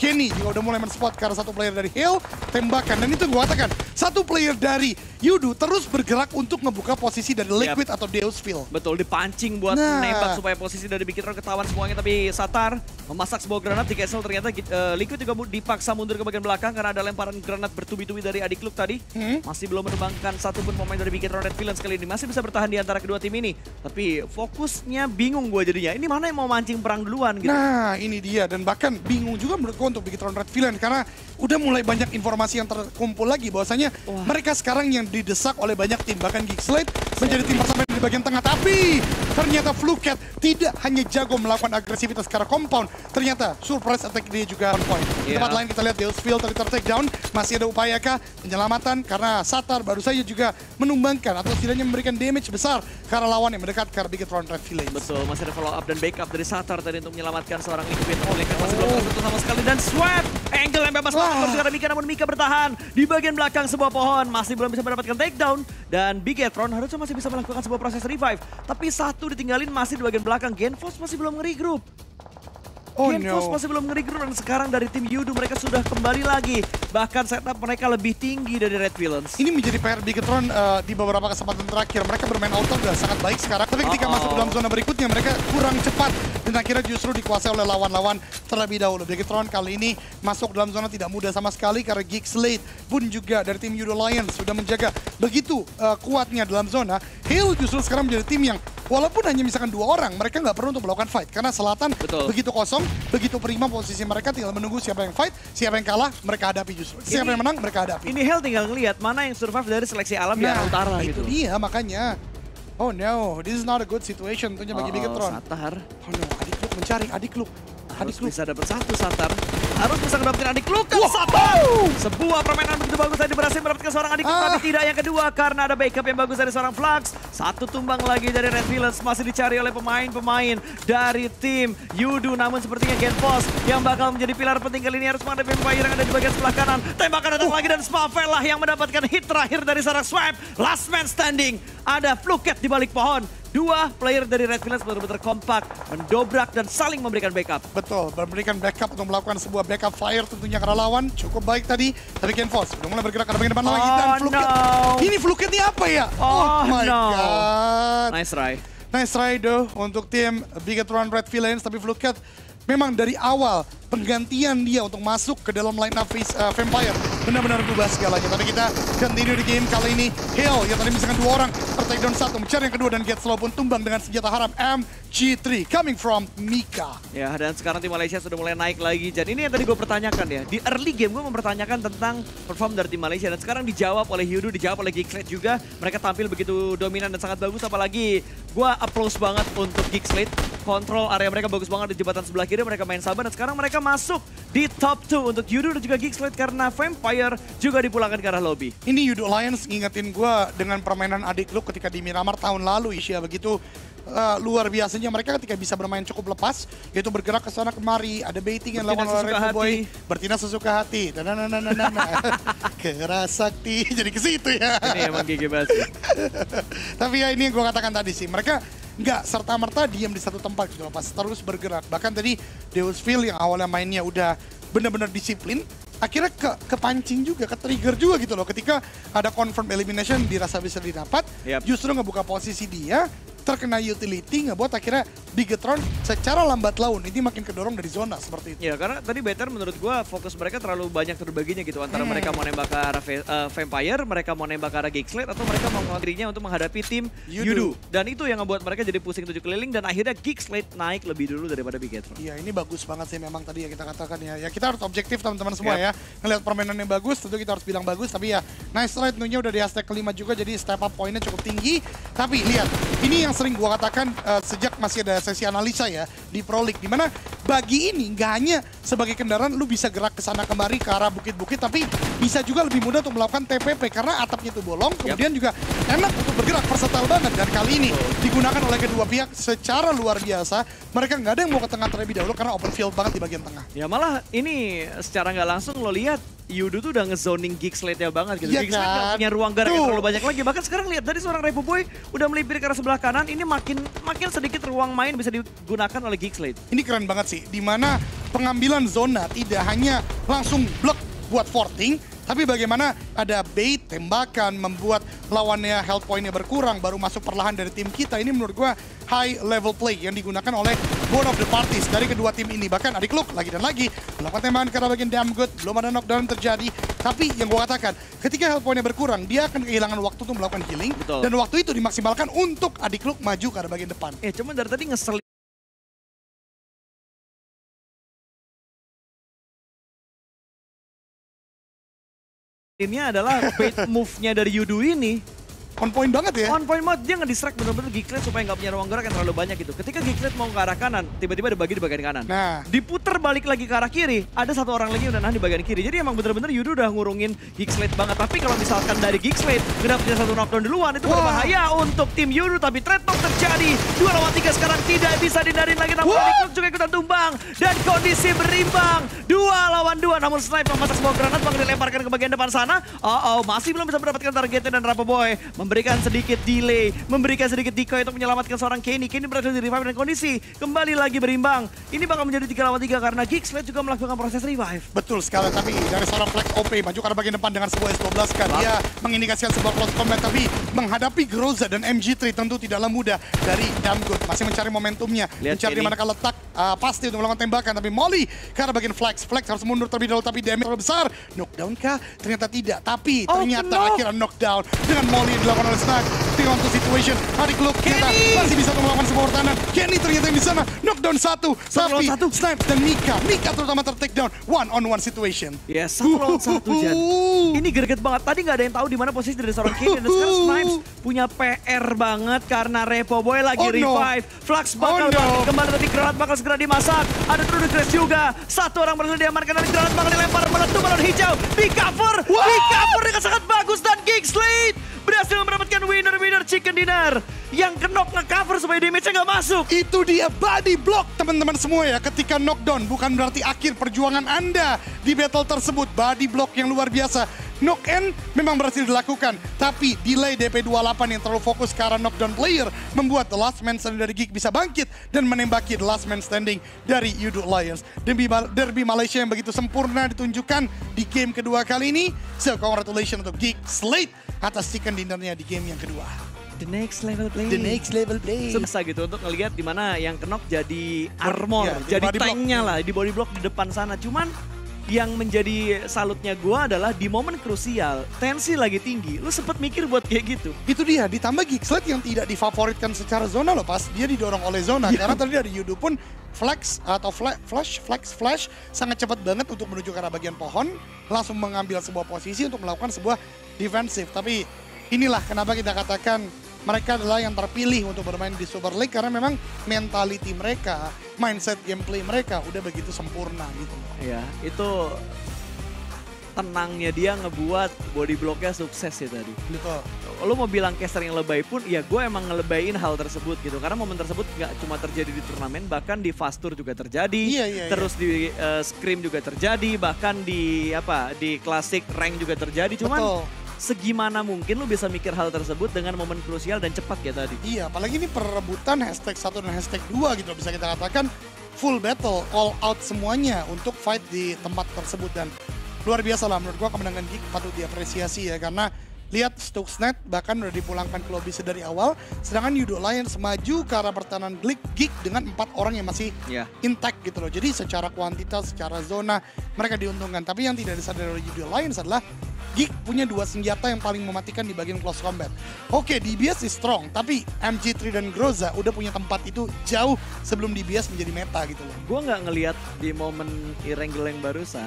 Kenny juga udah mulai men-spot ke arah satu player dari Hill, tembakan. Dan itu gue katakan, satu player dari Yudu terus bergerak untuk ngebuka posisi dari Liquid atau Deusville. Betul, dipancing buat nembak supaya posisi dari Bigitron ketahuan semuanya. Tapi Satar memasak sebuah granat di cancel. Ternyata Liquid juga dipaksa mundur ke bagian belakang karena ada lemparan granat bertubi-tubi dari Adik Luke tadi. Masih belum menumbangkan satupun pemain dari Bigitron Red Villains kali ini. Masih bisa bertahan di antara kedua tim ini. Tapi fokusnya bingung gue jadinya. Ini mana yang mau mancing perang duluan gitu. Nah, ini dia. Dan bahkan bingung juga menurut gue untuk Bigitron Red Villains. Karena udah mulai banyak informasi yang terkumpul lagi. Bahwasanya mereka sekarang yang didesak oleh banyak tim. Bahkan Geekslate menjadi tim pertama di bagian tengah. Tapi ternyata Fluket tidak hanya jago melakukan agresivitas secara compound. Ternyata surprise attack dia juga on point. Di tempat lain kita lihat Deusville tadi ter-take down. Masih ada upayakah penyelamatan karena Satar baru saja juga menumbangkan atau setidaknya memberikan damage besar ke arah lawan yang mendekat ke arah Bigitron Red Villains. Betul, masih ada follow up dan backup dari Satar tadi untuk menyelamatkan seorang Liquid. Liquid masih belum tersentuh sama sekali dan Swap angle yang bebas banget dari Mika, namun Mika bertahan di bagian belakang sebuah pohon, masih belum bisa mendapatkan takedown dan Bigitron harusnya masih bisa melakukan sebuah proses revive. Tapi satu ditinggalin masih di bagian belakang, Genfos masih belum nge-regroup. Genfos masih belum nge-regroup dan sekarang dari tim Yudu mereka sudah kembali lagi. Bahkan setup mereka lebih tinggi dari Red Villains. Ini menjadi PR Bigitron di beberapa kesempatan terakhir. Mereka bermain auto udah sangat baik sekarang. Tapi ketika masuk ke dalam zona berikutnya mereka kurang cepat. Dan akhirnya justru dikuasai oleh lawan-lawan terlebih dahulu. Bigitron kali ini masuk dalam zona tidak mudah sama sekali. Karena Geekslate pun juga dari tim Yudu Lions sudah menjaga begitu kuatnya dalam zona. Hill justru sekarang menjadi tim yang walaupun hanya misalkan 2 orang, mereka nggak perlu untuk melakukan fight. Karena selatan begitu kosong, begitu prima posisi mereka, tinggal menunggu siapa yang fight, siapa yang kalah, mereka hadapi justru. Siapa yang menang, mereka hadapi. Ini Hell tinggal ngelihat mana yang survive dari seleksi alam di arah utara gitu. Itu dia makanya. Oh no, this is not a good situation tentunya bagi Bigitron. Satar. Oh no, Adik Luke mencari, Adik Luke. Harus bisa dapat satu Satar. Harus bisa dapetin Adik Luke dan Satar. Sebuah permainan begitu bagus tadi berhasil mendapatkan seorang Adik Luke, tapi tidak yang kedua karena ada backup yang bagus dari seorang Flux. Satu tumbang lagi dari Red Villains masih dicari oleh pemain-pemain dari tim Yudu. Namun sepertinya Genfos yang bakal menjadi pilar penting kali ini harus menghadapi Vampire yang ada di bagian sebelah kanan. Tembakan datang lagi dan Smavel lah yang mendapatkan hit terakhir dari seorang Swap. Last man standing. Ada Fluket di balik pohon. Dua player dari Red Villains benar-benar kompak, mendobrak dan saling memberikan backup. Betul, memberikan backup untuk melakukan sebuah backup fire tentunya karena lawan cukup baik tadi. Tapi Genfos udah mulai bergerak ke bagian depan lagi dan Fluket. Ini Fluket ini apa ya? Oh my god. Nice try. Nice try though untuk tim Bigitron Red Villains, tapi Fluket memang dari awal penggantian dia untuk masuk ke dalam line up Vampire benar-benar berubah segalanya. Tapi kita continue di game kali ini. Hill yang tadi misalkan 2 orang ter-takedown 1, mencari yang kedua dan Getslow pun tumbang dengan senjata haram MG3 coming from Mika. Ya, dan sekarang tim Malaysia sudah mulai naik lagi. Dan ini yang tadi gue pertanyakan ya. Di early game gue mempertanyakan tentang perform dari tim Malaysia. Dan sekarang dijawab oleh Yudu, dijawab oleh Geekslate juga. Mereka tampil begitu dominan dan sangat bagus. Apalagi gue applause banget untuk Geekslate. Kontrol area mereka bagus banget di jembatan sebelah kiri. Mereka main sabar dan sekarang mereka masuk di top 2 untuk Yudu dan juga Geekslate karena Vampire juga dipulangkan ke arah lobby. Ini Yudu Alliance ngingetin gue dengan permainan Adik Luke ketika di Miramar tahun lalu, Isya. Begitu luar biasanya mereka ketika bisa bermain cukup lepas, yaitu bergerak ke sana kemari, ada baiting yang lawan oleh Red Boy, bertindak sesuka hati. Keras sakti, jadi ke situ ya. Ini emang gigi banget. Tapi ya ini yang gue katakan tadi sih, mereka nggak serta-merta diam di satu tempat gitu loh, pas terus bergerak. Bahkan tadi Deusville yang awalnya mainnya udah benar-benar disiplin, akhirnya kepancing juga, ke-trigger juga gitu loh. Ketika ada confirm elimination dirasa bisa didapat, justru ngebuka posisi dia, terkena utility, ngebuat akhirnya Bigitron secara lambat laun ini makin kedorong dari zona seperti itu. Ya karena tadi Better menurut gua fokus mereka terlalu banyak terbaginya gitu. Antara mereka mau nembak ke arah Vampire, mereka mau nembak ke arah Geekslate, atau mereka mau dirinya untuk menghadapi tim Yudu. Dan itu yang ngebuat mereka jadi pusing 7 keliling dan akhirnya Geekslate naik lebih dulu daripada Bigitron. Iya ini bagus banget sih memang tadi ya kita katakan ya. Ya kita harus objektif teman-teman semua ya. Ngelihat permainan yang bagus tentu kita harus bilang bagus. Tapi ya nice try tentunya udah di hashtag kelima juga, jadi step up poinnya cukup tinggi. Tapi lihat, ini yang sering gua katakan sejak masih ada sesi analisa ya di Pro League, dimana bagi ini nggak hanya sebagai kendaraan lu bisa gerak ke sana kemari ke arah bukit-bukit, tapi bisa juga lebih mudah untuk melakukan TPP karena atapnya itu bolong, kemudian juga enak untuk bergerak, versatile banget. Dan kali ini digunakan oleh kedua pihak secara luar biasa. Mereka nggak ada yang mau ke tengah terlebih dahulu karena open field banget di bagian tengah. Ya malah ini secara nggak langsung lo lihat Yudu tuh udah ngezoning Geekslate-nya banget gitu. Ya Geekslate nggak punya ruang gerak yang terlalu banyak lagi. Bahkan sekarang lihat dari seorang Repo Boy udah melipir ke arah sebelah kanan, ini makin sedikit ruang main bisa digunakan oleh Geekslate. Ini keren banget sih, dimana pengambilan zona tidak hanya langsung blok buat forting, tapi bagaimana ada bait, tembakan, membuat lawannya health point-nya berkurang, baru masuk perlahan dari tim kita. Ini menurut gua high level play yang digunakan oleh both of the parties dari kedua tim ini. Bahkan Adik Luke lagi dan lagi melakukan tembakan ke arah bagian damn good, belum ada knockdown terjadi. Tapi yang gua katakan, ketika health point-nya berkurang, dia akan kehilangan waktu untuk melakukan healing. Betul. Dan waktu itu dimaksimalkan untuk Adik Luke maju ke arah bagian depan. Cuman dari tadi ngesel ini adalah bait move-nya dari Yudu ini. On point banget ya. On point banget, dia nge-distract bener-bener Geeklet supaya nggak punya ruang gerak yang terlalu banyak gitu. Ketika Geeklet mau ke arah kanan, tiba-tiba dibagi di bagian kanan. Nah. Diputer balik lagi ke arah kiri, ada satu orang lagi yang udah nahan di bagian kiri. Jadi emang bener-bener Yudu udah ngurungin Geeklet banget. Tapi kalau misalkan dari Geeklet ngedapetnya satu knockdown duluan, itu berbahaya untuk tim Yudu. Tapi trade talk terjadi. 2 lawan 3 sekarang tidak bisa dindarin lagi. Namun Geeklet juga ikutan tumbang. Dan kondisi berimbang. 2 lawan 2. Namun Snipe memasak sebuah granat, bang dilemparkan ke bagian depan sana. Masih belum bisa mendapatkan targetnya dan Rapaboy memberikan sedikit delay, memberikan sedikit decoy untuk menyelamatkan seorang Kenny. Kenny berhasil di revive dan kondisi kembali lagi berimbang. Ini bakal menjadi 3 lawan 3 karena Geeklet juga melakukan proses revive. Betul sekali, tapi dari seorang Flex OP maju ke arah bagian depan dengan sebuah S12 kan. Dia mengindikasikan sebuah close combat, tapi menghadapi Groza dan MG3 tentu tidaklah mudah dari Damgood. Masih mencari momentumnya, mencari di manakah letak pasti untuk melakukan tembakan, tapi Molly ke arah bagian Flex. Flex harus mundur terlebih dahulu, tapi damage terlalu besar. Knockdown kah? Ternyata tidak, tapi ternyata akhirnya knockdown dengan Molly yang dilakukan oleh Snag. 3 on 2 situation, Adik Luke ternyata masih bisa melakukan sebuah pertahanan. Kenny ternyata yang di sana, knockdown 1, tapi Snipes dan Mika terutama ter-takedown, 1 on 1 situation. Yes, 1 lawan 1 Jan. Ini greget banget, tadi nggak ada yang tahu di mana posisi dari seorang Kenny, dan sekarang Snipes punya PR banget karena Rapaboy lagi revive. Flux bakal bangkit kembali, tapi granat bakal segera dimasak. Ada True Crash juga, satu orang berhasil diamankan dan granat bakal dilempar, meletup balon hijau, di cover dengan sangat bagus, dan Geeklet berhasil mendapatkan winner chicken dinner yang kenok nge-cover supaya damage-nya nggak masuk. Itu dia body block teman-teman semua ya. Ketika knockdown bukan berarti akhir perjuangan Anda di battle tersebut. Body block yang luar biasa. Knock-in memang berhasil dilakukan, tapi delay DP28 yang terlalu fokus ke arah knockdown player membuat The Last Man Standing dari Geek bisa bangkit dan menembaki The Last Man Standing dari Yudu Alliance. Derby Malaysia yang begitu sempurna ditunjukkan di game kedua kali ini. So congratulations untuk Geeklet atas chicken dinnernya di game yang kedua. The next level play. Susah gitu untuk ngelihat di mana yang kenok jadi armor, jadi tanknya lah, di body block di depan sana. Cuman yang menjadi salutnya gue adalah di momen krusial, tensi lagi tinggi, lu sempet mikir buat kayak gitu. Itu dia, ditambah Geeklet yang tidak difavoritkan secara zona loh, pas dia didorong oleh zona. Karena tadi dari Yudu pun flash sangat cepat banget untuk menuju ke arah bagian pohon, langsung mengambil sebuah posisi untuk melakukan sebuah defensif. Tapi inilah kenapa kita katakan mereka adalah yang terpilih untuk bermain di Super League, karena memang mentality mereka, mindset gameplay mereka udah begitu sempurna gitu. Iya, itu tenangnya dia ngebuat body blocknya sukses ya tadi. Betul. Lo mau bilang caster yang lebay pun, ya gue emang ngelebayin hal tersebut gitu. Karena momen tersebut nggak cuma terjadi di turnamen, bahkan di Fast Tour juga terjadi. Terus di Scrim juga terjadi, bahkan di Classic Rank juga terjadi. Cuman segimana mungkin lu bisa mikir hal tersebut dengan momen krusial dan cepat ya tadi. Iya, apalagi ini perebutan hashtag 1 dan hashtag 2 gitu, bisa kita katakan full battle, all out semuanya untuk fight di tempat tersebut. Dan luar biasa lah menurut gua, kemenangan Geek patut diapresiasi ya, karena lihat Stuxnet bahkan udah dipulangkan ke lobby sedari awal, sedangkan Yudu Alliance maju ke arah pertahanan Geek dengan 4 orang yang masih intact gitu loh. Jadi secara kuantitas, secara zona mereka diuntungkan. Tapi yang tidak disadari oleh Yudu Alliance adalah Geek punya 2 senjata yang paling mematikan di bagian close combat. Oke, DBS is strong, tapi MG3 dan Groza udah punya tempat itu jauh sebelum DBS menjadi meta gitu loh. Gue nggak ngelihat di momen Irenggeleng barusan,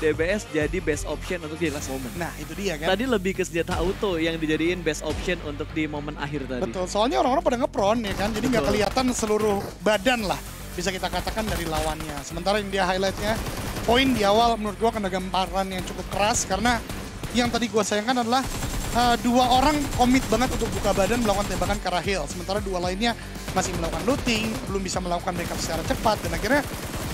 DBS jadi best option untuk di last moment. Nah, itu dia kan. Tadi lebih ke senjata auto yang dijadiin best option untuk di momen akhir tadi. Betul, soalnya orang-orang pada ngepron ya kan, jadi nggak kelihatan seluruh badan lah, bisa kita katakan dari lawannya. Sementara yang dia highlightnya, poin di awal menurut gue kena gambaran yang cukup keras, karena yang tadi gue sayangkan adalah 2 orang komit banget untuk buka badan melakukan tembakan ke arah hill. Sementara 2 lainnya masih melakukan looting, belum bisa melakukan backup secara cepat. Dan akhirnya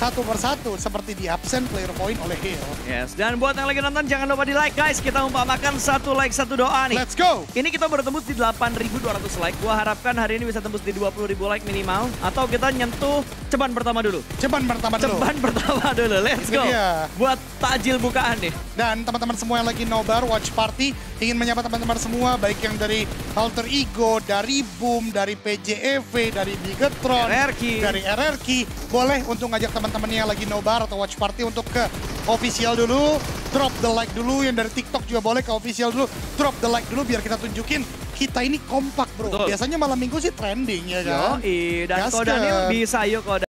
satu persatu seperti di absen player point oleh Hale. Yes, dan buat yang lagi nonton jangan lupa di like guys. Kita umpamakan 1 like 1 doa nih. Let's go! Ini kita baru tembus di 8.200 like. Gua harapkan hari ini bisa tembus di 20.000 like minimal. Atau kita nyentuh ceban pertama dulu. Ceban pertama dulu. Ceban pertama dulu, let's Itu go. dia. Buat takjil bukaan nih. Dan teman-teman semua yang lagi nobar, watch party, ingin menyapa teman-teman semua, baik yang dari Alter Ego, dari Boom, dari PJEV, dari Bigetron, dari RRQ, boleh untuk ngajak teman-temannya yang lagi nobar atau watch party untuk ke official dulu, drop the like dulu, yang dari TikTok juga boleh ke official dulu, drop the like dulu biar kita tunjukin kita ini kompak bro. Betul. Biasanya malam minggu sih trending ya kan. Yoi, dan Gasket. Ko Daniel bisa yuk Ko